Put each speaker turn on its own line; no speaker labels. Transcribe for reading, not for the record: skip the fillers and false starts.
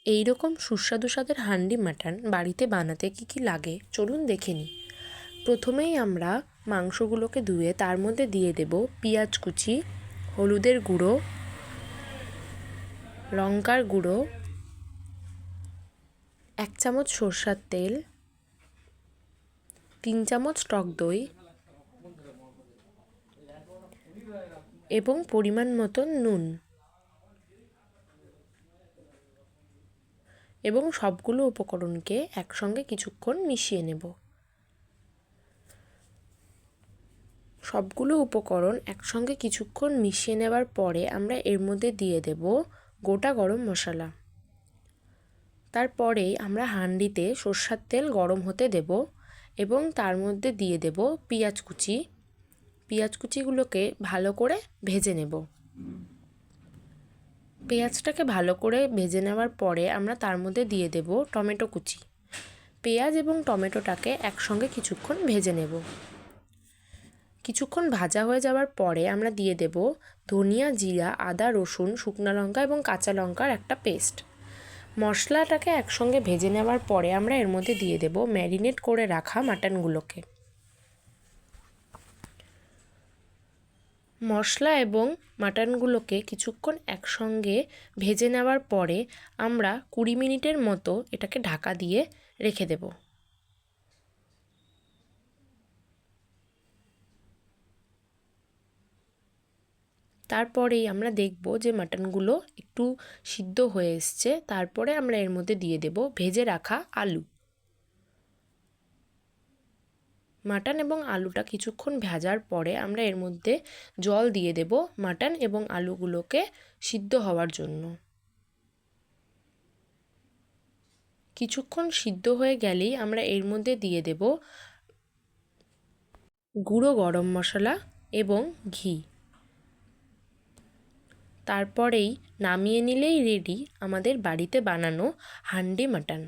এই রকম সুস্বাদু স্বাদের হান্ডি মাটন বাড়িতে বানাতে কী কী লাগে চলুন দেখে নিই। প্রথমেই আমরা মাংসগুলোকে ধুয়ে তার মধ্যে দিয়ে দেব পেঁয়াজ কুচি, হলুদের গুঁড়ো, লঙ্কার গুঁড়ো, 1 চামচ সরষের তেল, 3 চামচ টক দই এবং পরিমাণ মতো নুন এবং সবগুলো উপকরণকে একসঙ্গে কিছুক্ষণ মিশিয়ে নেব। সবগুলো উপকরণ একসঙ্গে কিছুক্ষণ মিশিয়ে নেবার পরে আমরা এর মধ্যে দিয়ে দেব গোটা গরম মশলা। তারপরেই আমরা হাঁড়িতে সরষের তেল গরম হতে দেব এবং তার মধ্যে দিয়ে দেব পেঁয়াজ কুচি। পেঁয়াজ কুচিগুলোকে ভালো করে ভেজে নেব। পেঁয়াজটাকে ভালো করে ভেজে নেওয়ার পরে আমরা তার মধ্যে দিয়ে দেব টমেটো কুচি। পেঁয়াজ এবং টমেটোটাকে একসঙ্গে কিছুক্ষণ ভেজে নেব। কিছুক্ষণ ভাজা হয়ে যাওয়ার পরে আমরা দিয়ে দেব ধনিয়া, জিরা, আদা, রসুন, শুকনো লঙ্কা এবং কাঁচা লঙ্কার একটা পেস্ট। মশলাটাকে একসঙ্গে ভেজে নেওয়ার পরে আমরা এর মধ্যে দিয়ে দেব ম্যারিনেট করে রাখা মাটনগুলোকে। মশলা এবং মাটনগুলোকে কিছুক্ষণ একসঙ্গে ভেজে নেওয়ার পরে আমরা 20 মিনিটের মতো এটাকে ঢাকা দিয়ে রেখে দেব। তারপরেই আমরা দেখব যে মাটনগুলো একটু সিদ্ধ হয়ে এসছে। তারপরে আমরা এর মধ্যে দিয়ে দেব ভেজে রাখা আলু। মাটন এবং আলুটা কিছুক্ষণ ভাজার পরে আমরা এর মধ্যে জল দিয়ে দেব মাটন এবং আলুগুলোকে সিদ্ধ হওয়ার জন্য। কিছুক্ষণ সিদ্ধ হয়ে গেলেই আমরা এর মধ্যে দিয়ে দেব গুঁড়ো গরম মশলা এবং ঘি। তারপরেই নামিয়ে নিলেই রেডি আমাদের বাড়িতে বানানো হান্ডি মাটন।